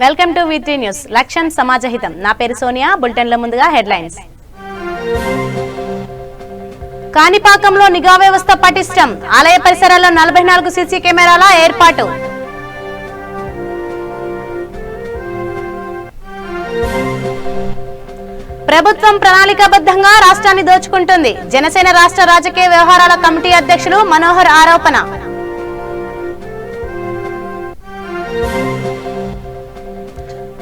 Welcome to V3 news. లక్ష్యం సమాజహితం. నా పేరు సోనియా. బులెటిన్ల ముందుగా హెడ్లైన్స్. కాణిపాకంలో నిఘా వ్యవస్థ పటిష్టం. ఆలయ పరిసరాల్లో 44 సీసీ కెమెరాల ఏర్పాటు. ప్రభుత్వం ప్రణాళికాబద్ధంగా రాష్ట్రాన్ని దోచుకుంటుంది. జనసేన రాష్ట్ర రాజకీయ వ్యవహారాల కమిటీ అధ్యక్షులు మనోహర్ ఆరోపణ.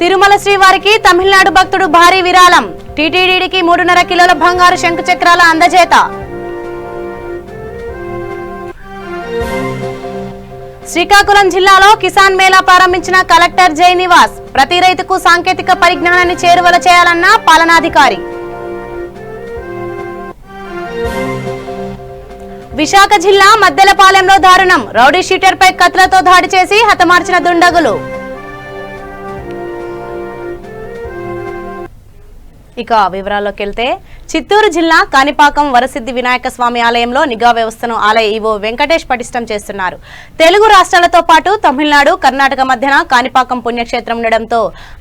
తిరుమల శ్రీవారికి తమిళనాడు భక్తుడు భారీ విరాళం. టీటీడీకి 3.5 కిలోల బంగారు శంకు చక్రాల అందజేత. శ్రీకాకుళం జిల్లాలో కిసాన్ మేళా ప్రారంభించిన కలెక్టర్ జై నివాస్. ప్రతి రైతుకు సాంకేతిక పరిజ్ఞానాన్ని చేరువల చేయాలన్న పాలనాధికారి. విశాఖ జిల్లా మద్దెలపాలెంలో దారుణం. రౌడీ షీటర్పై కత్తులతో దాడి చేసి హతమార్చిన దుండగులు. ఇక వివరాల్లోకి వెళ్తే, చిత్తూరు జిల్లా కాణిపాకం వరసిద్ధి వినాయక స్వామి ఆలయంలో నిఘా వ్యవస్థను ఆలయ ఈవో వెంకటేష్ పటిష్టం చేస్తున్నారు. తెలుగు రాష్ట్రాలతో పాటు తమిళనాడు, కర్ణాటక మధ్యన కాణిపాకం పుణ్యక్షేత్రం ఉండడంతో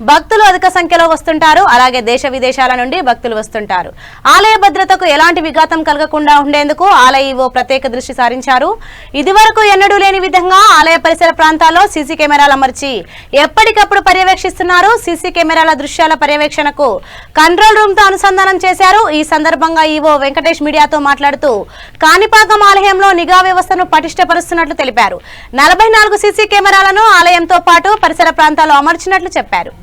భక్తులు అధిక సంఖ్యలో వస్తుంటారు. అలాగే దేశ విదేశాల నుండి భక్తులు వస్తుంటారు. ఆలయ భద్రతకు ఎలాంటి విఘాతం కలగకుండా ఉండేందుకు ఆలయ ఈవో ప్రత్యేక దృష్టి సారించారు. ఇదివరకు ఎన్నడూ లేని విధంగా ఆలయ పరిసర ప్రాంతాల్లో సీసీ కెమెరాలు అమర్చి ఎప్పటికప్పుడు పర్యవేక్షిస్తున్నారు. సీసీ కెమెరాల దృశ్యాల పర్యవేక్షణకు కంట్రోల్ రూమ్ తో అనుసంధానం చేశారు. ఈ సందర్భంగా ఈవో వెంకటేష్ మీడియాతో మాట్లాడుతూ కాణిపాకం ఆలయంలో నిఘా వ్యవస్థను పటిష్టపరుస్తున్నట్లు తెలిపారు. 44 సీసీ కెమెరాలను ఆలయంతో పాటు పరిసర ప్రాంతాల్లో అమర్చినట్లు చెప్పారు.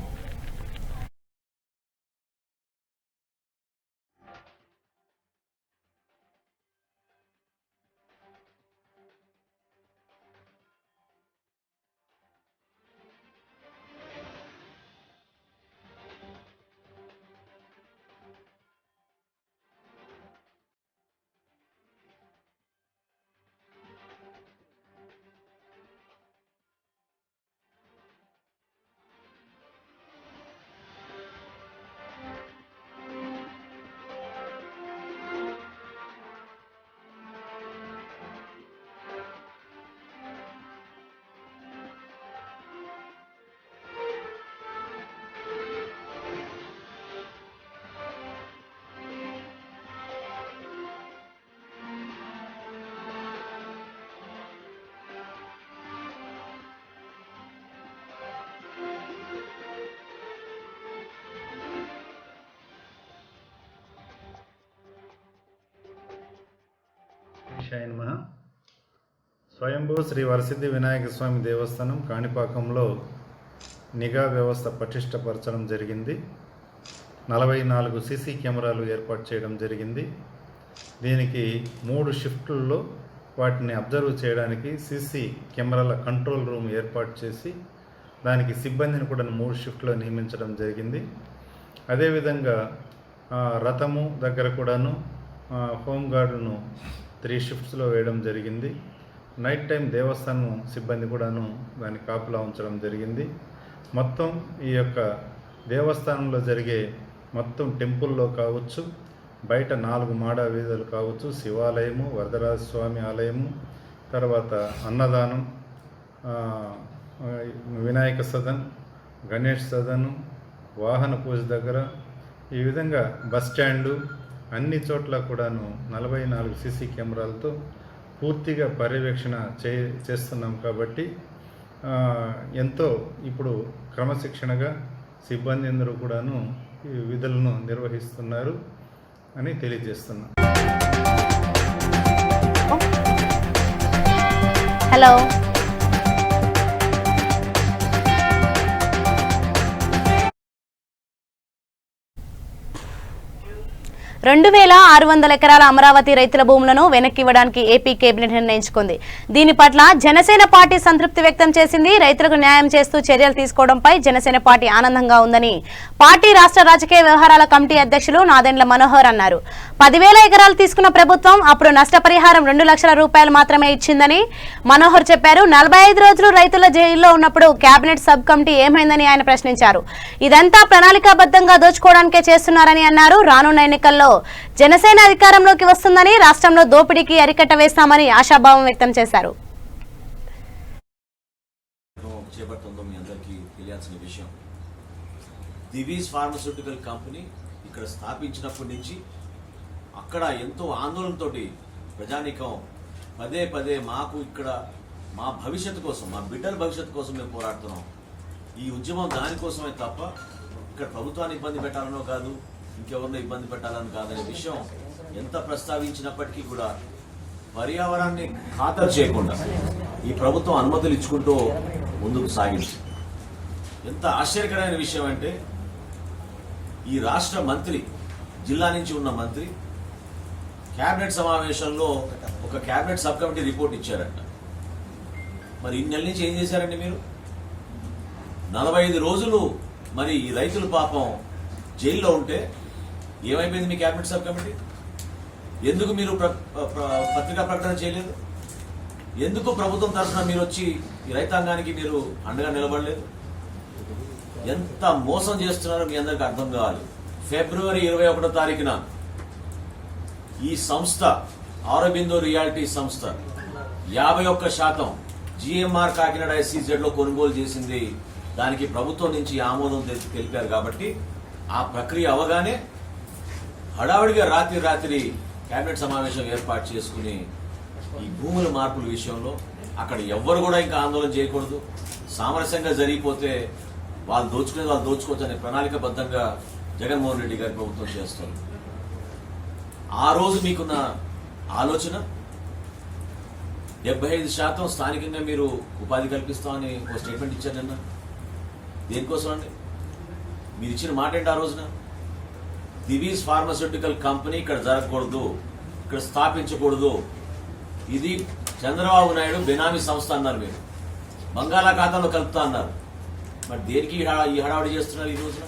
స్వయంభూ శ్రీ వరసిద్ధి వినాయక స్వామి దేవస్థానం కాణిపాకంలో నిఘా వ్యవస్థ పటిష్టపరచడం జరిగింది. 44 సీసీ కెమెరాలు ఏర్పాటు చేయడం జరిగింది. దీనికి 3 షిఫ్టుల్లో వాటిని అబ్జర్వ్ చేయడానికి సీసీ కెమెరాల కంట్రోల్ రూమ్ ఏర్పాటు చేసి దానికి సిబ్బందిని కూడా 3 షిఫ్ట్లో నియమించడం జరిగింది. అదేవిధంగా రథము దగ్గర కూడాను హోంగార్డును 3 షిఫ్ట్స్లో వేయడం జరిగింది. నైట్ టైం దేవస్థానం సిబ్బంది కూడాను దాన్ని కాపులా ఉంచడం జరిగింది. మొత్తం ఈ యొక్క దేవస్థానంలో జరిగే మొత్తం టెంపుల్లో కావచ్చు, బయట 4 మాడా వీధులు కావచ్చు, శివాలయము, వరదరాజ స్వామి ఆలయము, తర్వాత అన్నదానం, వినాయక సదన్, గణేష్ సదను, వాహన పూజ దగ్గర, ఈ విధంగా బస్ స్టాండు, అన్ని చోట్ల కూడాను 44 సీసీ కెమెరాలతో పూర్తిగా పర్యవేక్షణ చేస్తున్నాం. కాబట్టి ఎంతో ఇప్పుడు క్రమశిక్షణగా సిబ్బంది అందరూ కూడాను ఈ విధులను నిర్వహిస్తున్నారు అని తెలియజేస్తున్నాం. హలో 2600 ఎకరాల అమరావతి రైతుల భూములను వెనక్కి ఇవ్వడానికి ఏపీ కేబినెట్ నిర్ణయించుకుంది. దీని పట్ల జనసేన పార్టీ సంతృప్తి వ్యక్తం చేసింది. రైతులకు న్యాయం చేస్తూ చర్యలు తీసుకోవడంపై జనసేన పార్టీ ఆనందంగా ఉందని పార్టీ రాష్ట్ర రాజకీయ వ్యవహారాల కమిటీ అధ్యక్షులు నాదెండ్ల మనోహర్ అన్నారు. 10,000 ఎకరాలు తీసుకున్న ప్రభుత్వం అప్పుడు నష్టపరిహారం 2 లక్షల రూపాయలు మాత్రమే ఇచ్చిందని మనోహర్ చెప్పారు. 45 రోజులు రైతుల జైల్లో ఉన్నప్పుడు కేబినెట్ సబ్ కమిటీ ఏమైందని ఆయన ప్రశ్నించారు. ఇదంతా ప్రణాళికాబద్ధంగా దోచుకోవడానికే చేస్తున్నారని అన్నారు. రానున్న ఎన్నికల్లో జనసేన అధికారంలోకి వస్తుందని, రాష్ట్రంలో దోపిడీకి అరికట్ట వేస్తామని ఆశాభావం వ్యక్తం చేశారు. దివీస్ ఫార్మస్యూటికల్ కంపెనీ ఇక్కడ స్థాపించినప్పటి నుంచి అక్కడ ఎంతో ఆందోళనతోటి ప్రజానీకం పదే పదే మాకు ఇక్కడ మా భవిష్యత్తు కోసం, మా బిడ్డల భవిష్యత్తు కోసం మేము పోరాడుతున్నాం. ఈ ఉద్యమం దానికోసమే తప్ప ఇక్కడ ప్రభుత్వాన్ని ఇబ్బంది పెట్టాలనో కాదు, ఇంకెవరినో ఇబ్బంది పెట్టాలని కాదనే విషయం ఎంత ప్రస్తావించినప్పటికీ కూడా పర్యావరణాన్ని ఖాతరు చేయకుండా ఈ ప్రభుత్వం అనుమతులు ఇచ్చుకుంటూ ముందుకు సాగింది. ఎంత ఆశ్చర్యకరమైన విషయం అంటే ఈ రాష్ట్ర మంత్రి, జిల్లా నుంచి ఉన్న మంత్రి క్యాబినెట్ సమావేశంలో ఒక క్యాబినెట్ సబ్ కమిటీ రిపోర్ట్ ఇచ్చారంట. మరి ఇన్ని నెలల నుంచి ఏం చేశారండి మీరు? 45 రోజులు మరి ఈ రైతులు పాపం జైల్లో ఉంటే ఏమైపోయింది మీ క్యాబినెట్ సబ్ కమిటీ? ఎందుకు మీరు పత్రికా ప్రకటన చేయలేదు? ఎందుకు ప్రభుత్వం తరఫున మీరు వచ్చి ఈ రైతాంగానికి మీరు అండగా నిలబడలేదు? ఎంత మోసం చేస్తున్నారో మీ అందరికి అర్థం కావాలి. ఫిబ్రవరి 21వ తారీఖున ఈ సంస్థ ఆరోబిందో రియాలిటీ సంస్థ 51% జిఎంఆర్ కాకినాడ SEZ లో కొనుగోలు చేసింది. దానికి ప్రభుత్వం నుంచి ఆమోదం తెలిపారు. కాబట్టి ఆ ప్రక్రియ అవగానే హడావిడిగా రాత్రి కేబినెట్ సమావేశం ఏర్పాటు చేసుకుని ఈ భూముల మార్పుల విషయంలో అక్కడ ఎవ్వరు కూడా ఇంకా ఆందోళన చేయకూడదు, సామరస్యంగా జరిగిపోతే వాళ్ళు దోచుకునేది వాళ్ళు దోచుకోవచ్చు అనే ప్రణాళికబద్ధంగా జగన్మోహన్ రెడ్డి గారి ప్రభుత్వం చేస్తారు. ఆ రోజు మీకున్న ఆలోచన 75% స్థానికంగా మీరు ఉపాధి కల్పిస్తామని ఒక స్టేట్మెంట్ ఇచ్చారు నిన్న. దేనికోసం అండి? మీరు ఇచ్చిన మాట ఏంటి ఆ రోజున? దివీస్ ఫార్మస్యూటికల్ కంపెనీ ఇక్కడ జరగకూడదు, ఇక్కడ స్థాపించకూడదు, ఇది చంద్రబాబు నాయుడు బెనామీ సంస్థ అన్నారు. మీరు బంగాళాఖాతంలో కలుపుతా అన్నారు. మరి దేనికి ఈ హడావిడి చేస్తున్నారు ఈ రోజున?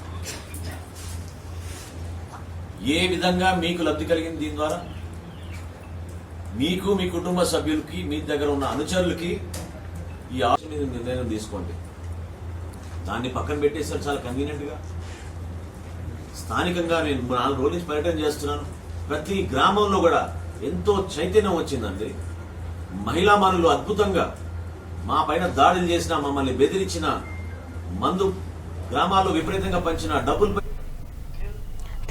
ఏ విధంగా మీకు లబ్ధి కలిగింది దీని ద్వారా? మీకు, మీ కుటుంబ సభ్యులకి, మీ దగ్గర ఉన్న అనుచరులకి ఈ ఆలోచన మీద నిర్ణయం తీసుకోండి. దాన్ని పక్కన పెట్టేసారు చాలా కన్వీనియంట్ గా. స్థానికంగా నేను 4 రోజుల నుంచి పర్యటన చేస్తున్నాను. ప్రతి గ్రామంలో కూడా ఎంతో చైతన్యం వచ్చిందండి. మహిళా మనులు అద్భుతంగా మా పైన దాడులు చేసిన, మమ్మల్ని బెదిరించిన, మందు గ్రామాల్లో విపరీతంగా పంచిన డబ్బులు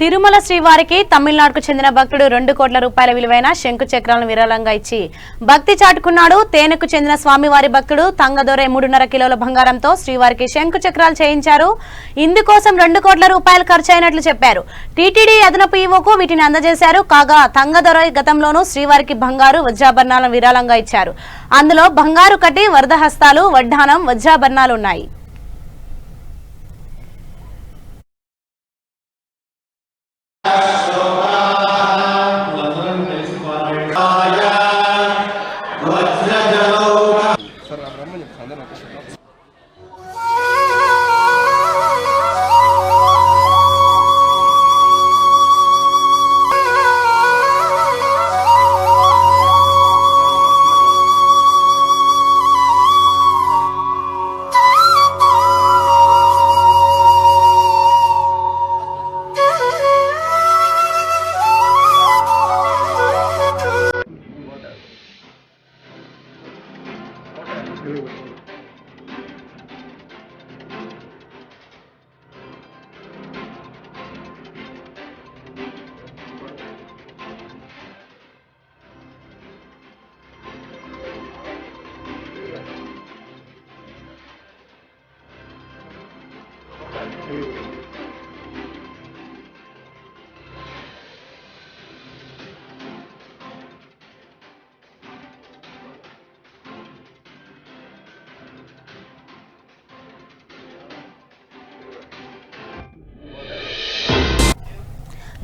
తిరుమల శ్రీవారికి తమిళనాడుకు చెందిన భక్తుడు 2 కోట్ల రూపాయల విలువైన శంకు చక్రాలను విరాళంగా ఇచ్చి భక్తి చాటుకున్నాడు. తేనెకు చెందిన స్వామివారి భక్తుడు తంగదొరై 3.5 కిలోల బంగారంతో శ్రీవారికి శంకు చక్రాలు చేయించారు. ఇందుకోసం 2 కోట్ల రూపాయలు ఖర్చు అయినట్లు చెప్పారు. టీటీడీ అదనపు ఈవోకు వీటిని అందజేశారు. కాగా తంగదొరై గతంలోనూ శ్రీవారికి బంగారు వజ్రాభరణాలను విరాళంగా ఇచ్చారు. అందులో బంగారు కట్టి, వరదహస్తాలు, వడ్డానం, వజ్రాభరణాలు ఉన్నాయి.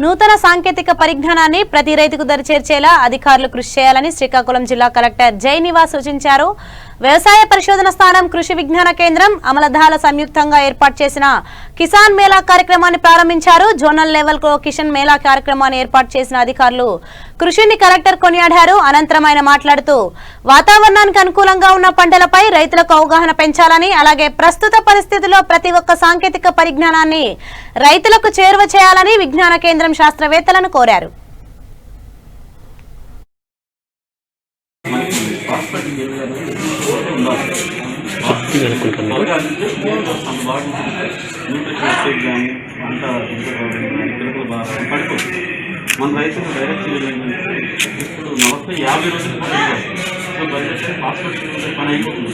నూతన సాంకేతిక పరిజ్ఞానాన్ని ప్రతి రైతుకు దరిచేర్చేలా అధికారులు కృషి చేయాలని శ్రీకాకుళం జిల్లా కలెక్టర్ జై నివాస్ సూచించారు. వ్యవసాయ పరిశోధన స్థానం, కృషి విజ్ఞాన కేంద్రం, అమలధాల సంయుక్తంగా ఏర్పాటు చేసిన కిసాన్ మేళా కార్యక్రమాన్ని ప్రారంభించారు. జోనల్ లెవెల్ లో కిసాన్ మేళా కార్యక్రమాన్ని ఏర్పాటు చేసిన అధికారులు కృషిని కలెక్టర్ కొనియాడారు. అనంతరం ఆయన మాట్లాడుతూ వాతావరణానికి అనుకూలంగా ఉన్న పంటలపై రైతులకు అవగాహన పెంచాలని, అలాగే ప్రస్తుత పరిస్థితుల్లో ప్రతి ఒక్క సాంకేతిక పరిజ్ఞానాన్ని రైతులకు చేరువ చేయాలని విజ్ఞాన కేంద్రం శాస్త్రవేత్తలను కోరారు. శక్తి అనుకుంటున్నాను. మిస్టేక్ కానీ పంట పిల్లలు బాగా పడిపోతుంది. మన రైతులు డైరెక్ట్ ఇప్పుడు 40-50 రోజులు పని అయిపోతుంది.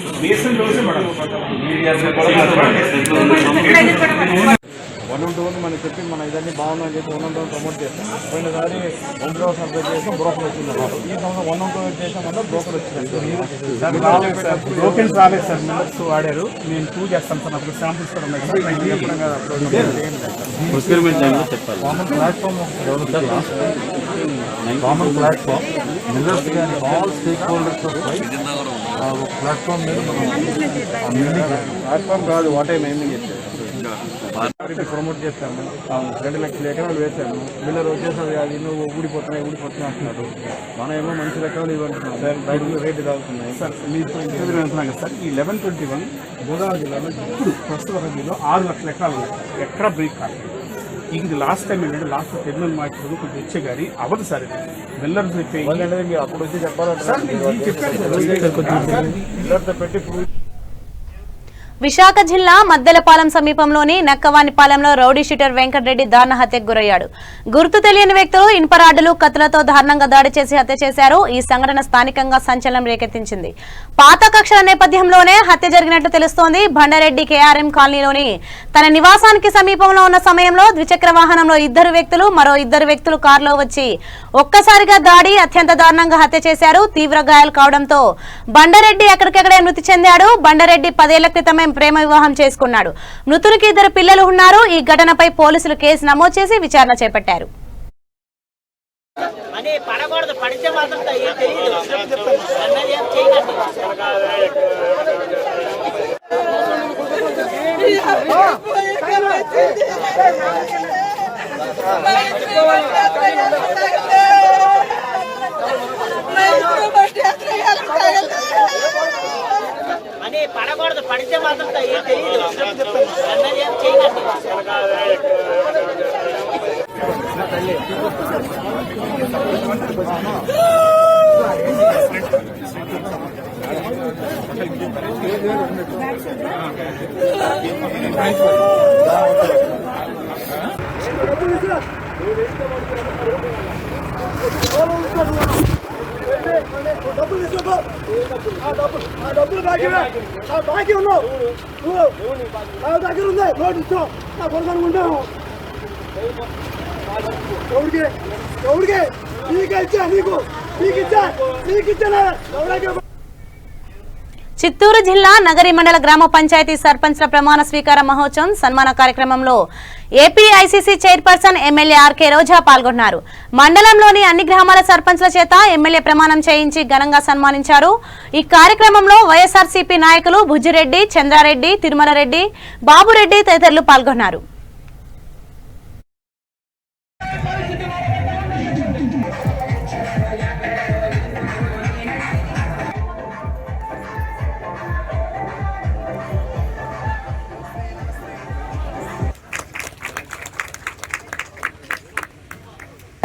మనం చెప్పి మన ఇదన్నీ బాగుందని చెప్పి 112 ప్రమోట్ చేస్తాం. పోయినసారి 1 సర్వే చేసాం, బ్రోకర్ వచ్చింది. ఈ సంవత్సరం 112 చేసాం వల్ల బ్రోకర్ వచ్చింది. బ్రోకెన్స్ రాలేదు సార్, మిల్లర్స్ వాడారు. నేను 2 చేస్తాను సార్. అప్పుడు శాంపుల్స్ కూడా ఉన్నాయి సార్. కామన్ ప్లాట్ఫామ్ మిల్లర్స్ కానీ ఆల్ స్టేక్ హోల్డర్స్ ప్లాట్ఫామ్ మీద మనం ప్లాట్ఫామ్ కాదు వాటే మేము ప్రమోట్ చేస్తాము. 2 లక్షల ఎకరాలు వేసాము. మిల్లర్ వచ్చేసరి అది నువ్వు ఊడిపోతున్నాయి అంటున్నారు. మనం ఏమో మంచి రకాలు ఇవ్వంటున్నాం సార్. రైతులు రేటు తాగుతున్నాయి సార్. మీరు ఇంటర్వ్యూ వెళ్తున్నాం కదా సార్. ఈ 1121 గోదావరి జిల్లాలో ఇప్పుడు ప్రస్తుత రద్దీలో 6 లక్షల ఎకరాలు ఎక్కడ బ్రేక్ కాలేదు. ఇది లాస్ట్ టైం ఏంటంటే లాస్ట్ టెర్మినల్ మార్కెట్ కొంచెం వచ్చే గారి అవదు సార్. మిల్లర్స్ మీరు అప్పుడు వచ్చి చెప్పాలంటే మిల్లర్తో పెట్టి విశాఖ జిల్లా మద్దెలపాలెం సమీపంలోని నక్కవానిపాలెంలో రౌడీ షీటర్ వెంకటరెడ్డి దారుణ హత్యకు గురయ్యాడు. గుర్తు తెలియని వ్యక్తులు ఇనుపరాడులు కత్తులతో దారుణంగా దాడి చేసి హత్య చేశారు. ఈ సంఘటన స్థానికంగా సంచలనం రేకెత్తించింది. పాత కక్షల నేపథ్యంలోనే హత్య జరిగినట్లు తెలుస్తోంది. బండారెడ్డి కేఆర్ఎం కాలనీలోని తన నివాసానికి సమీపంలో ఉన్న సమయంలో ద్విచక్ర వాహనంలో 2 వ్యక్తులు మరో 2 వ్యక్తులు కారులో వచ్చి ఒక్కసారిగా దాడి అత్యంత దారుణంగా హత్య చేశారు. తీవ్ర గాయాలు కావడంతో బండారెడ్డి ఎక్కడికెక్కడే మృతి చెందాడు. బండారెడ్డి 10 ఏళ్ల క్రితమే ప్రేమ వివాహం చేసుకున్నాడు. మృతునికి 2 పిల్లలు ఉన్నారు. ఈ ఘటనపై పోలీసులు కేసు నమోదు చేసి విచారణ చేపట్టారు. పడకూడదు, పడితే మాత్రం ఏం తెలియదు. అన్నది ఏం చేయకండి. డబ్బులు బాకీ ఉన్నావు, నా దగ్గర ఉంది, నోటు ఇస్తావు, నా కొనుక్కుంటాము. ఎవరికి నీకు ఇచ్చా, నీకు ఇచ్చా. చిత్తూరు జిల్లా నగరి మండల గ్రామ పంచాయతీ సర్పంచ్ల ప్రమాణ స్వీకార మహోత్సవం సన్మాన కార్యక్రమంలో ఏపీఐసీసీ చైర్పర్సన్ ఎమ్మెల్యే ఆర్కే రోజా పాల్గొన్నారు. మండలంలోని అన్ని గ్రామాల సర్పంచ్ల చేత ఎమ్మెల్యే ప్రమాణం చేయించి ఘనంగా సన్మానించారు. ఈ కార్యక్రమంలో వైఎస్ఆర్సీపీ నాయకులు బుజ్జిరెడ్డి, చంద్రారెడ్డి, తిరుమలరెడ్డి, బాబురెడ్డి తదితరులు పాల్గొన్నారు.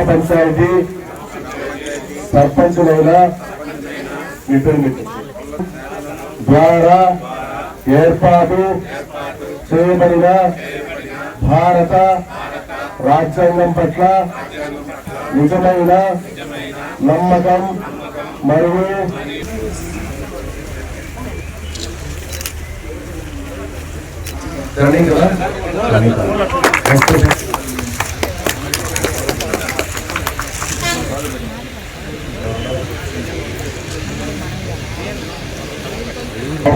పంచాయతీ సర్పంచులైన ద్వారా ఏర్పాటు చేయబడిన భారత రాజ్యాంగం పట్ల నిజమైన నమ్మకం మరియు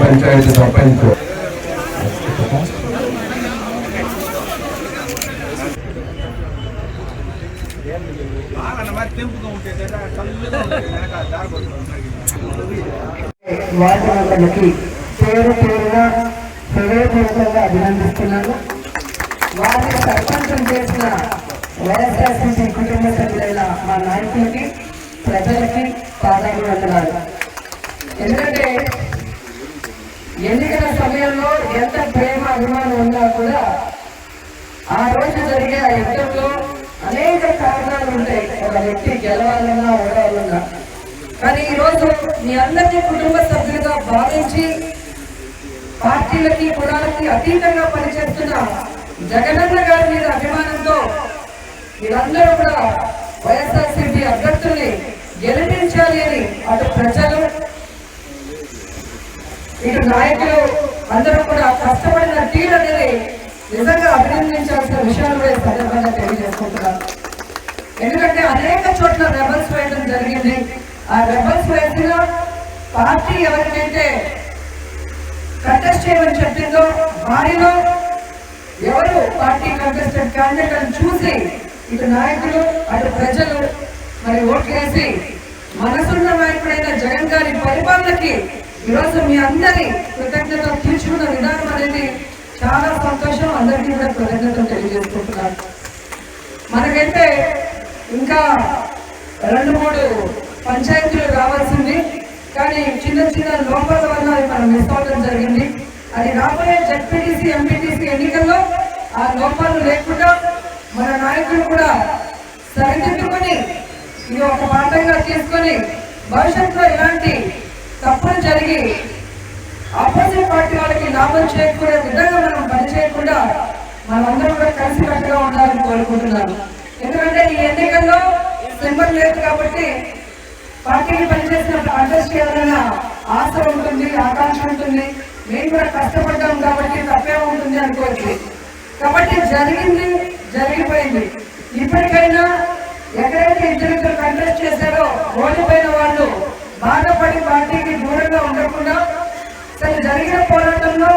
పంచాయతీ సర్పంచ్ వార్డు మెంబర్లకి పేరు పేరున హృదయపూర్వకంగా అభినందిస్తున్నాను. వారిని సర్పంచం చేసిన వైఎస్ఆర్సీపీ కుటుంబ సభ్యులైన మా నాయకులకి, ప్రజలకి పాదాభివందనాలు. ఎందుకంటే ఎన్నికల సమయంలో ఎంత ప్రేమ అభిమానం ఉన్నా కూడా ఆ రోజు జరిగే ఆ యుద్ధంలో అనేక కారణాలు ఉంటాయి. ఒక వ్యక్తి గెలవాలన్నా ఓడాలన్నా. కానీ ఈరోజు మీ అందరినీ కుటుంబ సభ్యులుగా భావించి పార్టీలకి కులాలకి అతీతంగా పనిచేస్తున్న జగనన్న గారి మీద అభిమానంతో మీరందరూ కూడా వైఎస్ఆర్సీపీ అభ్యర్థుల్ని గెలిపించాలి అని అటు ప్రజలు ఇటు నాయకులు అందరూ కూడా కష్టపడిన తీరు అనేది నిజంగా అభినందించాల్సిన విషయాలు కూడా ఈ సందర్భంగా తెలియజేసుకుంటున్నారు. ఎందుకంటే అనేక చోట్ల రెబల్స్ వేయడం జరిగింది. ఆ రెబల్స్ వేసిన పార్టీ ఎవరికైతే కంటెస్ట్ చేయమని చెప్పిందో వారిలో ఎవరు పార్టీ కంటెస్టెడ్ క్యాండిడేట్ చూసి ఇటు నాయకులు అటు ప్రజలు మరి ఓట్లేసి మనసున్న నాయకుడైన జగన్ గారి పరిపాలనకి ఈరోజు మీ అందరి కృతజ్ఞతలు తీర్చుకున్న విధానం అనేది చాలా సంతోషం. అందరికీ కూడా కృతజ్ఞతలు తెలియజేసుకుంటున్నారు. మనకైతే ఇంకా 2-3 పంచాయతీలు రావాల్సింది, కానీ చిన్న చిన్న లోపాల వల్ల మనం మిస్ అవడం జరిగింది. అది రాబోయే జెడ్పీటీసీ ఎంపీటీసీ ఎన్నికల్లో ఆ లోపాలు లేకుండా మన నాయకులు కూడా సరిదిద్దుకొని ఇది ఒక పాఠంగా తీసుకొని భవిష్యత్తులో ఇలాంటి తప్పులు జరిగి ఆపోజిట్ పార్టీ వాళ్ళకి లాభం చేకూరే విధంగా మనం పనిచేయకుండా మనందరం కూడా కలిసికట్టుగా ఉండాలని కోరుకుంటున్నాను. ఎందుకంటే ఈ ఎన్నికల్లో సింబల్ లేదు కాబట్టి పార్టీకి పనిచేసినప్పుడు కంటెస్ట్ చేయాలన్న ఆశ ఉంటుంది, ఆకాంక్ష ఉంటుంది. మేము కూడా కష్టపడ్డాం కాబట్టి తప్పే ఉంటుంది అనుకోవచ్చు. కాబట్టి జరిగింది జరిగిపోయింది. ఇప్పటికైనా ఎక్కడైతే ఇద్దరు కంటెస్ట్ చేశారో ఓడిపోయిన వాళ్ళు బాధపడి పార్టీకి దూరంగా ఉండకుండా అసలు జరిగిన పోరాటంలో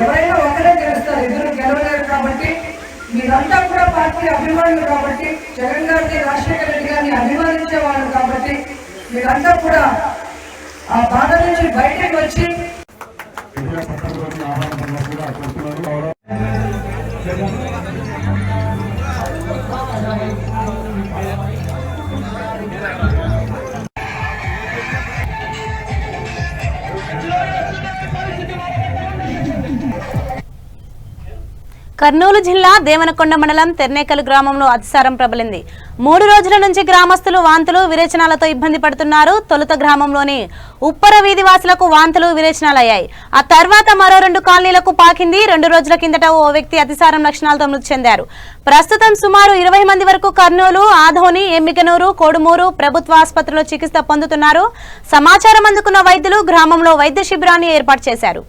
ఎవరైనా ఒకరే గెలుస్తారు, ఇద్దరు గెలవలేరు. కాబట్టి మీరంతా కూడా పార్టీ అభిమానులు కాబట్టి, జగన్ గారిని రాజశేఖర రెడ్డి గారిని అభిమానించే వాళ్ళు కాబట్టి మీరంతా కూడా ఆ బాధ నుంచి బయటకు వచ్చి కర్నూలు జిల్లా దేవనకొండ మండలం తెర్నేకల్ గ్రామంలో అతిసారం ప్రబలింది. 3 రోజుల నుంచి గ్రామస్తులు వాంతులు విరేచనాలతో ఇబ్బంది పడుతున్నారు. తొలుత గ్రామంలోని ఉప్పర వీధి వాసులకు వాంతులు విరేచనాలయ్యాయి. ఆ తర్వాత మరో 2 కాలనీలకు పాకింది. 2 రోజుల కిందట ఓ వ్యక్తి అతిసారం లక్షణాలతో మృతి చెందారు. ప్రస్తుతం సుమారు 20 మంది వరకు కర్నూలు, ఆదోని, ఎమ్మిగనూరు, కోడుమూరు ప్రభుత్వ ఆసుపత్రిలో చికిత్స పొందుతున్నారు. సమాచారం అందుకున్న వైద్యులు గ్రామంలో వైద్య శిబిరాన్ని ఏర్పాటు చేశారు.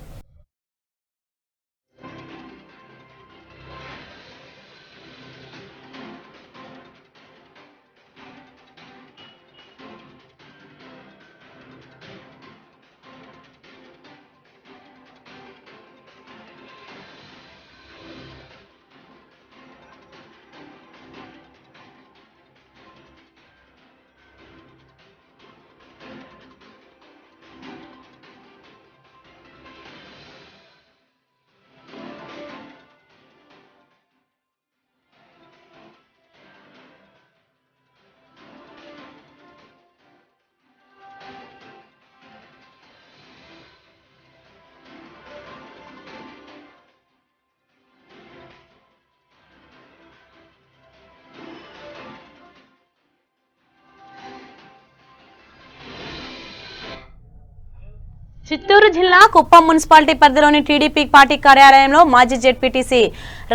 చిత్తూరు జిల్లా కుప్పం మున్సిపాలిటీ పరిధిలోని టీడీపీ పార్టీ కార్యాలయంలో మాజీ జెడ్పీటీసీ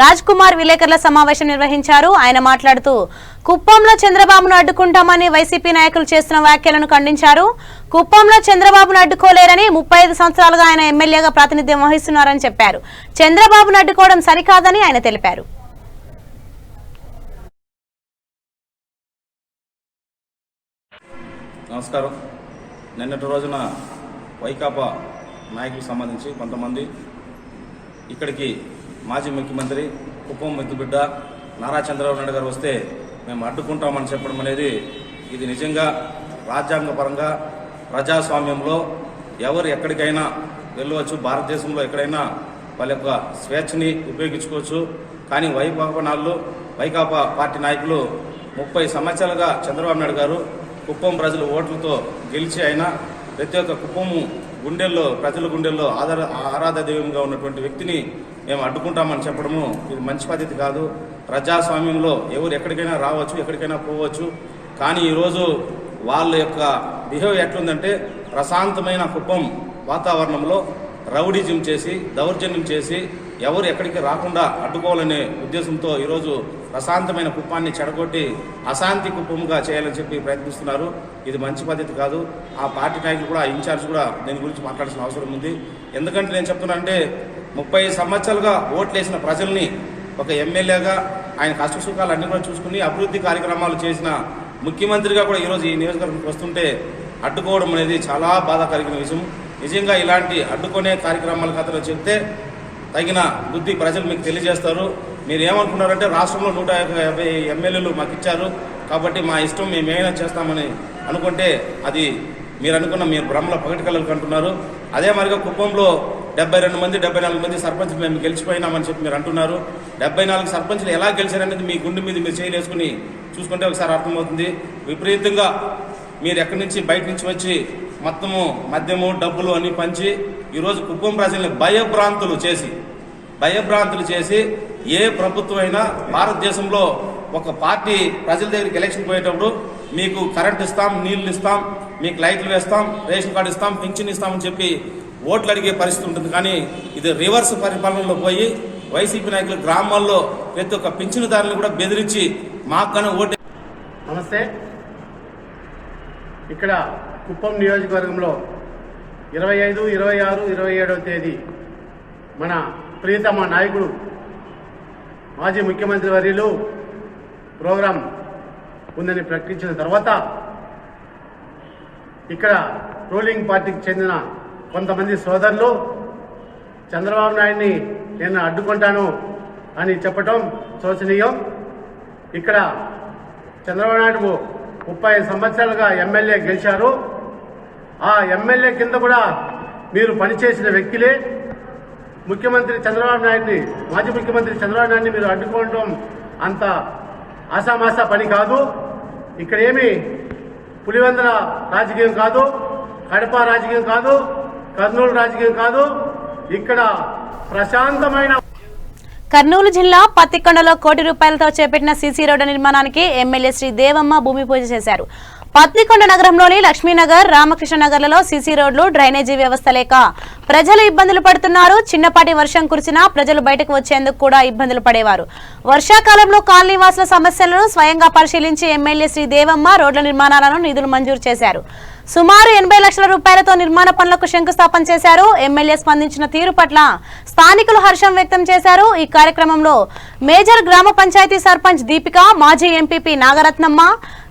రాజ్ కుమార్ విలేకరుల సమావేశం నిర్వహించారు. ఆయన మాట్లాడుతూ కుప్పంలో చంద్రబాబును అడ్డుకుంటామని వైసీపీ నాయకులు చేస్తున్న వ్యాఖ్యలను ఖండించారు. కుప్పంలో చంద్రబాబును అడ్డుకోలేరని 35 సంవత్సరాలుగా ఆయన ఎమ్మెల్యేగా ప్రాతినిధ్యం వహిస్తున్నారని చెప్పారు. చంద్రబాబును అడ్డుకోవడం సరికాదని ఆయన తెలిపారు. నమస్కారం. నిన్నటి రోజున వైకాపా నాయకులకు సంబంధించి కొంతమంది ఇక్కడికి మాజీ ముఖ్యమంత్రి కుప్పం ముద్దుబిడ్డ నారా చంద్రబాబు నాయుడు గారు వస్తే మేము అడ్డుకుంటామని చెప్పడం అనేది ఇది నిజంగా రాజ్యాంగపరంగా ప్రజాస్వామ్యంలో ఎవరు ఎక్కడికైనా వెళ్ళవచ్చు, భారతదేశంలో ఎక్కడైనా వాళ్ళ యొక్క స్వేచ్ఛని ఉపయోగించుకోవచ్చు. కానీ వైకాపా పార్టీ నాయకులు 30 సంవత్సరాలుగా చంద్రబాబు నాయుడు గారు కుప్పం ప్రజలు ఓట్లతో గెలిచి అయినా ప్రతి ఒక్క కుప్పము గుండెల్లో ప్రజల గుండెల్లో ఆరాధ దైవంగా ఉన్నటువంటి వ్యక్తిని మేము అడ్డుకుంటామని చెప్పడము ఇది మంచి పద్ధతి కాదు. ప్రజాస్వామ్యంలో ఎవరు ఎక్కడికైనా రావచ్చు, ఎక్కడికైనా పోవచ్చు. కానీ ఈరోజు వాళ్ళ యొక్క బిహేవియర్ ఎట్లుందంటే ప్రశాంతమైన కుప్పం వాతావరణంలో రౌడీజం చేసి, దౌర్జన్యం చేసి ఎవరు ఎక్కడికి రాకుండా అడ్డుకోవాలనే ఉద్దేశంతో ఈరోజు ప్రశాంతమైన కుప్పాన్ని చెడగొట్టి అశాంతి కుప్పంగా చేయాలని చెప్పి ప్రయత్నిస్తున్నారు. ఇది మంచి పద్ధతి కాదు. ఆ పార్టీ నాయకులు కూడా, ఇన్ఛార్జ్ కూడా దీని గురించి మాట్లాడాల్సిన అవసరం ఉంది. ఎందుకంటే నేను చెప్తున్నానంటే 30 సంవత్సరాలుగా ఓట్లేసిన ప్రజల్ని ఒక ఎమ్మెల్యేగా ఆయన కష్ట సుఖాలు అన్ని కూడా చూసుకుని అభివృద్ధి కార్యక్రమాలు చేసిన ముఖ్యమంత్రిగా కూడా ఈరోజు ఈ నియోజకవర్గానికి వస్తుంటే అడ్డుకోవడం అనేది చాలా బాధ కలిగిన విషయం. నిజంగా ఇలాంటి అడ్డుకునే కార్యక్రమాల కథలో చెప్తే తగిన బుద్ధి ప్రజలు మీకు తెలియజేస్తారు. మీరు ఏమనుకున్నారంటే రాష్ట్రంలో 150 ఎమ్మెల్యేలు మాకు ఇచ్చారు కాబట్టి మా ఇష్టం మేము ఏమైనా చేస్తామని అనుకుంటే అది మీరు అనుకున్న మీరు భ్రమలో పగటి కళలు కంటున్నారు. అదే మరిగా కుప్పంలో 72 మంది 74 మంది సర్పంచ్లు మేము గెలిచిపోయినామని చెప్పి మీరు అంటున్నారు. 74 సర్పంచ్లు ఎలా గెలిచారనేది మీ గుండె మీద మీరు చేయలేసుకుని చూసుకుంటే ఒకసారి అర్థమవుతుంది. విపరీతంగా మీరు ఎక్కడి నుంచి బయట నుంచి వచ్చి మొత్తము మద్యము డబ్బులు అన్ని పంచి ఈరోజు కుప్పం ప్రజల్ని భయభ్రాంతులు చేసి ఏ ప్రభుత్వం అయినా భారతదేశంలో ఒక పార్టీ ప్రజల దగ్గరికి ఎలక్షన్ పోయేటప్పుడు మీకు కరెంట్ ఇస్తాం, నీళ్లు ఇస్తాం, మీకు లైట్లు వేస్తాం, రేషన్ కార్డు ఇస్తాం, పింఛన్ ఇస్తామని చెప్పి ఓట్లు అడిగే పరిస్థితి ఉంటుంది. కానీ ఇది రివర్స్ పరిపాలనలో పోయి వైసీపీ నాయకులు గ్రామాల్లో ప్రతి ఒక్క పింఛనుదారులను కూడా బెదిరించి మాకన్నా ఓటు. నమస్తే. ఇక్కడ కుప్పం నియోజకవర్గంలో 25, 26, 27వ తేదీ మన ప్రియతమ నాయకుడు మాజీ ముఖ్యమంత్రి వర్యులు ప్రోగ్రాం ఉందని ప్రకటించిన తర్వాత ఇక్కడ రూలింగ్ పార్టీకి చెందిన కొంతమంది సోదరులు చంద్రబాబు నాయుడిని నేను అడ్డుకుంటాను అని చెప్పటం శోచనీయం. ఇక్కడ చంద్రబాబు నాయుడు 30 సంవత్సరాలుగా ఎమ్మెల్యే గెలిచారు. ఆ ఎమ్మెల్యే కింద కూడా మీరు పనిచేసిన వ్యక్తులే. ముఖ్యమంత్రి చంద్రబాబు నాయుడిని, మాజీ ముఖ్యమంత్రి చంద్రబాబు నాయుడిని మీరు అడ్డుకోవడం అంత ఆశామాషా పని కాదు. ఇక్కడ ఏమి పులివెందుల రాజకీయం కాదు, కడప రాజకీయం కాదు, కర్నూలు రాజకీయం కాదు. ఇక్కడ ప్రశాంతమైన కర్నూలు జిల్లా పత్తికొండలో ₹1 కోటి చేపట్టిన సీసీ రోడ్డు నిర్మాణానికి ఎమ్మెల్యే శ్రీ దేవమ్మ భూమి పూజ చేశారు. పత్తికొండ నగరంలోని లక్ష్మీనగర్, రామకృష్ణ నగర్లలో సీసీ రోడ్లు, డ్రైనేజీ వ్యవస్థ లేక ప్రజలు ఇబ్బందులు పడుతున్నారు. చిన్నపాటి వర్షం కురిసినా ప్రజలు బయటకు వచ్చేందుకు కూడా ఇబ్బందులు పడేవారు. వర్షాకాలంలో కాలనీవాసుల సమస్యలను స్వయంగా పరిశీలించి ఎమ్మెల్యే శ్రీ దేవమ్మ రోడ్ల నిర్మాణాలను నిధులు మంజూరు చేశారు. సుమారు 80 లక్షల రూపాయలతో నిర్మాణ పనులకు శంకుస్థాపన చేశారు. ఎమ్మెల్యే స్పందించిన తీరు పట్ల స్థానికులు హర్షం వ్యక్తం చేశారు. ఈ కార్యక్రమంలో మేజర్ గ్రామ పంచాయతీ సర్పంచ్ దీపిక, మాజీ ఎంపీపీ నాగరత్నమ్మ,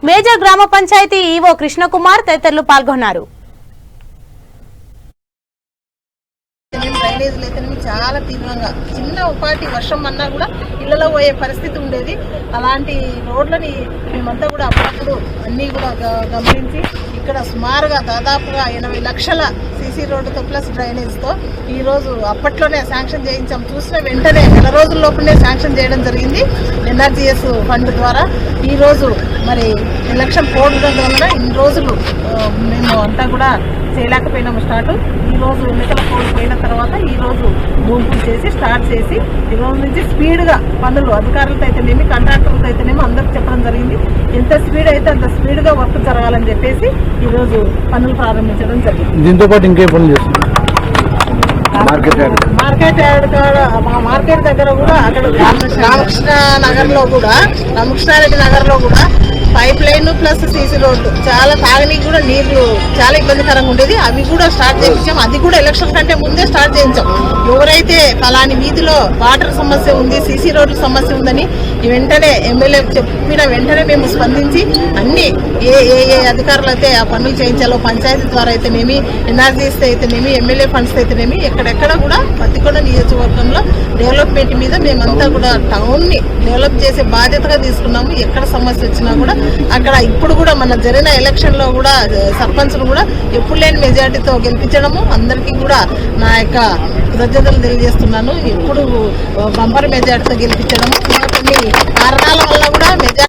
మేజర్ గ్రామ పంచాయతీ ఈవో కృష్ణకుమార్ తదితరులు పాల్గొన్నారు. డ్రైనేజీలు అయితేనేమి చాలా తీవ్రంగా చిన్న ఉపాధి వర్షం అన్నా కూడా ఇళ్లలో పోయే పరిస్థితి ఉండేది. అలాంటి రోడ్లని మేమంతా కూడా అప్పుడప్పుడు అన్నీ కూడా గమనించి ఇక్కడ సుమారుగా దాదాపుగా 80 లక్షల సీసీ రోడ్డుతో ప్లస్ డ్రైనేజ్తో ఈరోజు అప్పట్లోనే శాంక్షన్ చేయించాం. చూసిన వెంటనే నెల రోజుల లోపలనే శాంక్షన్ చేయడం జరిగింది ఎన్ఆర్జీఎస్ ఫండ్ ద్వారా. ఈరోజు మరి ఎలక్షన్ పోవడం వలన ఇన్ని రోజులు మేము అంతా కూడా చేయలేకపోయినాము స్టార్ట్. ఈరోజు ఎన్నికల కోడ్ పోయిన తర్వాత ఈరోజు భూమి చేసి స్టార్ట్ చేసి ఈరోజు నుంచి స్పీడ్గా పనులు అధికారులతో అయితేనేమి, కాంట్రాక్టర్లతో అయితేనేమి అందరికి చెప్పడం జరిగింది. ఎంత స్పీడ్ అయితే అంత స్పీడ్గా వర్క్ జరగాలని చెప్పేసి ఈరోజు పనులు ప్రారంభించడం జరిగింది. దీంతో పాటు ఇంకే పనులు చేస్తుంది మార్కెట్ యార్డ్ మా మార్కెట్ దగ్గర కూడా అక్కడ రామకృష్ణ రామకృష్ణారెడ్డి నగర్ లో కూడా పైప్ లైన్ ప్లస్ సీసీ రోడ్లు చాలా తాగనీకి కూడా నీళ్లు చాలా ఇబ్బందికరంగా ఉండేది. అవి కూడా స్టార్ట్ చేయించాం. అది కూడా ఎలక్షన్ కంటే ముందే స్టార్ట్ చేయించాం. ఎవరైతే ఫలాని వీధిలో వాటర్ సమస్య ఉంది, సీసీ రోడ్ల సమస్య ఉందని వెంటనే ఎమ్మెల్యే చెప్పిన వెంటనే మేము స్పందించి అన్ని ఏ అధికారులు అయితే ఆ పనులు చేయించాలో పంచాయతీ ద్వారా అయితేనేమి, ఎన్ఆర్జీస్ అయితేనేమి, ఎమ్మెల్యే ఫండ్స్ అయితేనేమి ఎక్కడెక్కడ కూడా పత్తికొండ నియోజకవర్గంలో డెవలప్మెంట్ మీద మేమంతా కూడా టౌన్ ని డెవలప్ చేసే బాధ్యతగా తీసుకున్నాము. ఎక్కడ సమస్య వచ్చినా కూడా అక్కడ ఇప్పుడు కూడా మన జరిగిన ఎలక్షన్ లో కూడా సర్పంచ్లు కూడా ఎప్పుడు లేని మెజార్టీతో గెలిపించడము, అందరికీ కూడా నా యొక్క కృతజ్ఞతలు తెలియజేస్తున్నాను. ఇప్పుడు బంపర్ మెజార్టీతో గెలిపించడము, కొన్ని కారణాల వల్ల కూడా మెజార్టీ.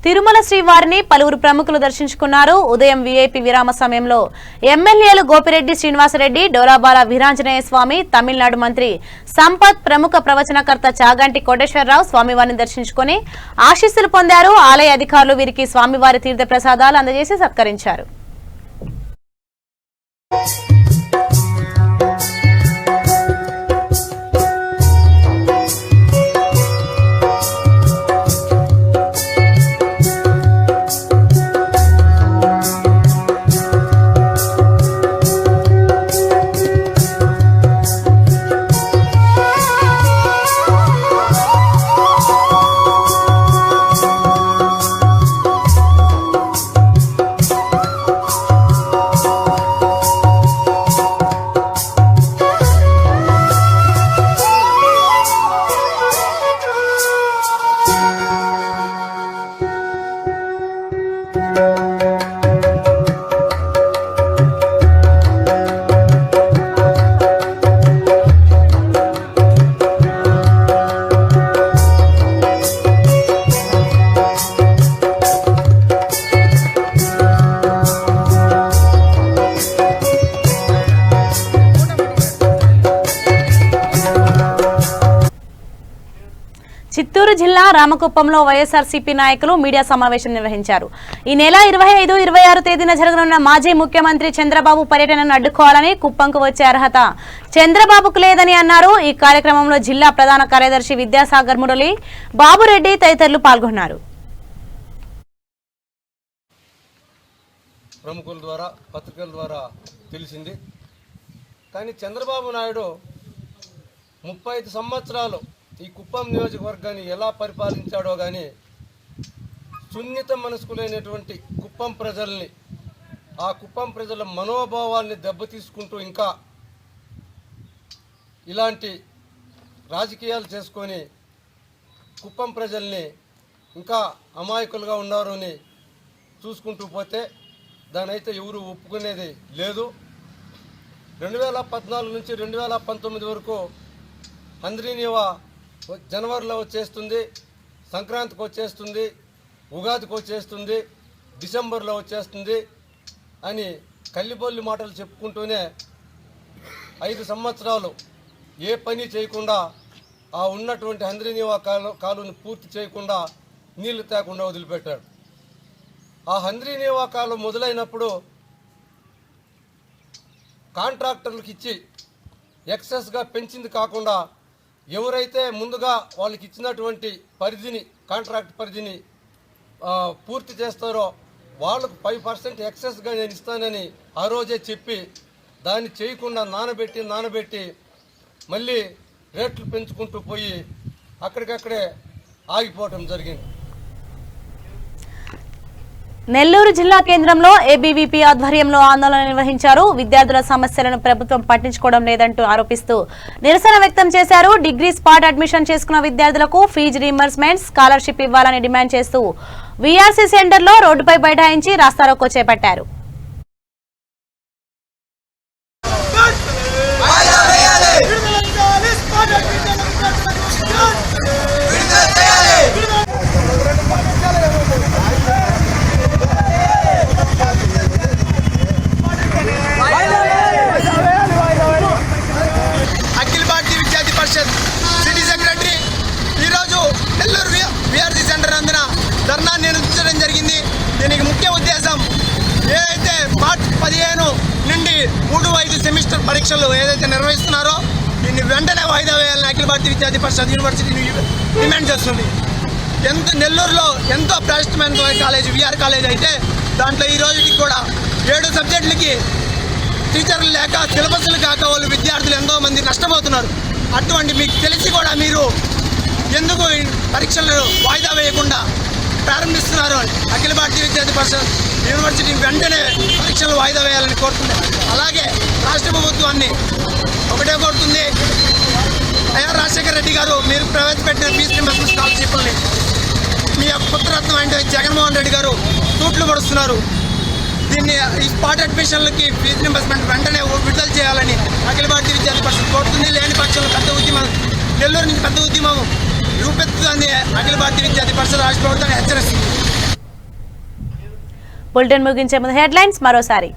తిరుమల శ్రీవారిని పలువురు ప్రముఖులు దర్శించుకున్నారు. ఉదయం వీఐపీ విరామ సమయంలో ఎమ్మెల్యేలు గోపిరెడ్డి శ్రీనివాసరెడ్డి, డోరాబాల వీరాంజనేయ స్వామి, తమిళనాడు మంత్రి సంపత్, ప్రముఖ ప్రవచనకర్త చాగంటి కోటేశ్వరరావు స్వామివారిని దర్శించుకుని ఆశీస్సులు పొందారు. ఆలయ అధికారులు వీరికి స్వామివారి తీర్థ ప్రసాదాలు అందజేసి సత్కరించారు. చిత్తూరు జిల్లా రామకుప్పంలో వైఎస్ఆర్సీపీ నాయకులు మీడియా సమావేశం నిర్వహించారు. ఈ నెల 25, 26 తేదీన జరగనున్న మాజీ ముఖ్యమంత్రి చంద్రబాబు పర్యటనను అడ్డుకోవాలని కుప్పంకు వచ్చే అర్హత చంద్రబాబుకు లేదని అన్నారు. ఈ కార్యక్రమంలో జిల్లా ప్రధాన కార్యదర్శి విద్యాసాగర్ మురళి, బాబురెడ్డి తదితరులు పాల్గొన్నారు. ప్రముఖుల ద్వారా పత్రికల ద్వారా తెలిసింది. కానీ చంద్రబాబు నాయుడు 35 సంవత్సరాలు ఈ కుప్పం నియోజకవర్గాన్ని ఎలా పరిపాలించాడో కానీ సున్నిత మనస్కులైనటువంటి కుప్పం ప్రజల్ని, ఆ కుప్పం ప్రజల మనోభావాల్ని దెబ్బతీసుకుంటూ ఇంకా ఇలాంటి రాజకీయాలు చేసుకొని కుప్పం ప్రజల్ని ఇంకా అమాయకులుగా ఉన్నారు అని చూసుకుంటూ పోతే దానైతే ఎవరు ఒప్పుకునేది లేదు. 2014 నుంచి 2019 వరకు హంద్రీనివా జనవరిలో వచ్చేస్తుంది, సంక్రాంతికి వచ్చేస్తుంది, ఉగాదికి వచ్చేస్తుంది, డిసెంబర్లో వచ్చేస్తుంది అని కల్లిబొల్లి మాటలు చెప్పుకుంటూనే 5 సంవత్సరాలు ఏ పని చేయకుండా ఆ ఉన్నటువంటి హంద్రీనివా కాలువని పూర్తి చేయకుండా నీళ్లు తేకుండా వదిలిపెట్టాడు. ఆ హంద్రీనివా కాలం మొదలైనప్పుడు కాంట్రాక్టర్లకు ఇచ్చి ఎక్సెస్గా పెంచింది కాకుండా ఎవరైతే ముందుగా వాళ్ళకి ఇచ్చినటువంటి పరిధిని, కాంట్రాక్ట్ పరిధిని పూర్తి చేస్తారో వాళ్ళకు 5% ఎక్సెస్గా నేను ఇస్తానని ఆ రోజే చెప్పి దాన్ని చేయకుండా నానబెట్టి మళ్ళీ రేట్లు పెంచుకుంటూ పోయి అక్కడికక్కడే ఆగిపోవటం జరిగింది. నెల్లూరు జిల్లా కేంద్రంలో ఏబీవీపీ ఆధ్వర్యంలో ఆందోళన నిర్వహించారు. విద్యార్థుల సమస్యలను ప్రభుత్వం పట్టించుకోవడం లేదంటూ ఆరోపిస్తూ నిరసన వ్యక్తం చేశారు. డిగ్రీ స్పాట్ అడ్మిషన్ చేసుకున్న విద్యార్థులకు ఫీజు రీయింబర్స్మెంట్, స్కాలర్షిప్ ఇవ్వాలని డిమాండ్ చేస్తూ వీఆర్సీ సెంటర్లో రోడ్డుపై బైఠాయించి రాస్తారోకో చేపట్టారు. అఖిల భారతీయ విద్యార్థి పరిషత్ సిటీ సెక్రటరీ ఈరోజు నెల్లూరు వీఆర్సీ సెంటర్ నందున ధర్నా నిర్వహించడం జరిగింది. దీనికి ముఖ్య ఉద్దేశం ఏదైతే మార్చి 15 నుండి 3-5 సెమిస్టర్ పరీక్షలు ఏదైతే నిర్వహిస్తున్నారో దీన్ని వెంటనే వాయిదా వేయాలని అఖిల భారతీయ విద్యార్థి పరిషత్ యూనివర్సిటీని డిమాండ్ చేస్తుంది. నెల్లూరులో ఎంతో ప్రతిష్ఠితమైన కాలేజ్ వీఆర్ కాలేజ్ అయితే దాంట్లో ఈ రోజుకి కూడా 7 సబ్జెక్టులకి టీచర్లు లేక, సిలబస్లు కాక వాళ్ళు విద్యార్థులు ఎంతో మంది నష్టపోతున్నారు. అటువంటి మీకు తెలిసి కూడా మీరు ఎందుకు పరీక్షలు వాయిదా వేయకుండా ప్రారంభిస్తున్నారు అని అఖిల భారతీయ విద్యార్థి పరిషత్ యూనివర్సిటీ వెంటనే పరీక్షలు వాయిదా వేయాలని కోరుతుంది. అలాగే రాష్ట్ర ప్రభుత్వాన్ని ఒకటే కోరుతుంది, వైఎస్ రాజశేఖర రెడ్డి గారు మీరు ప్రవేశపెట్టిన ఫీజు రీయింబర్స్మెంట్ స్కాలర్షిప్ని మీ యొక్క పుత్రరత్నం అంటే జగన్మోహన్ రెడ్డి గారు తూట్లు పడుస్తున్నారు. దీన్ని ఈ స్పాట్ అడ్మిషన్లకి ఫీజు రీయింబర్స్మెంట్ వెంటనే విడుదల చేయాలని అఖిల భారతీయ విద్యార్థి పరిషత్ కోరుతుంది. లేని పక్షంలో పెద్ద ఉద్యమం, నెల్లూరు నుంచి పెద్ద ఉద్యమం రూపెత్తుతుందని అఖిల భారతీయ విద్యార్థి పరిషత్ రాష్ట్ర ప్రభుత్వాన్ని హెచ్చరిస్తుంది. బులెటిన్ ముగించే ముందు హెడ్లైన్స్ మరోసారి.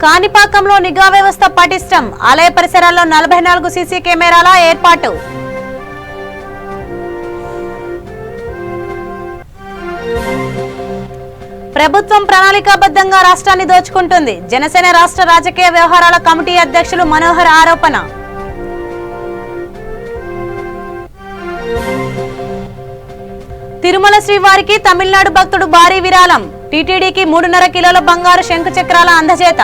కాణిపాకంలో నిఘా వ్యవస్థ పటిష్టం, ఆలయ పరిసరాల్లో 44 సీసీ కెమెరాల ఏర్పాటు. ప్రభుత్వం ప్రణాళికాబద్ధంగా రాష్ట్రాన్ని దోచుకుంటుంది, జనసేన రాష్ట్ర రాజకీయ వ్యవహారాల కమిటీ అధ్యక్షులు మనోహర్ ఆరోపణ. తిరుమల శ్రీవారికి తమిళనాడు భక్తుడు భారీ విరాళం, టీటీడీకి 3.5 కిలోల బంగారు శంకు చక్రాల అందజేత.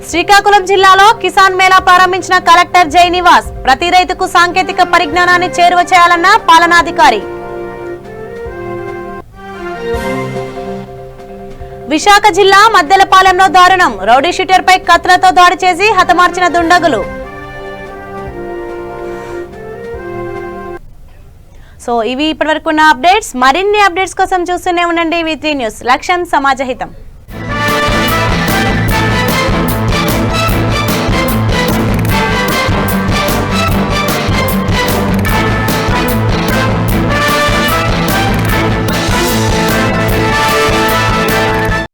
శ్రీకాకుళం జిల్లాలో కిసాన్ మేళా ప్రారంభించిన కలెక్టర్ జై నివాస్, ప్రతి రైతుకు సాంకేతిక పరిజ్ఞానాన్ని చేరువ చేయాలన్న పాలనాధికారి. విశాఖ జిల్లా మద్దెలపాలెంలో దారుణం, రౌడీ షీటర్పై కత్తులతో దాడి చేసి హతమార్చిన దుండగులు. సో ఇవి ఇప్పటివరకున్న అప్డేట్స్. మరిన్ని అప్డేట్స్ కోసం చూస్తూనే ఉండండి V3 న్యూస్. లక్ష్యం సమాజహితం.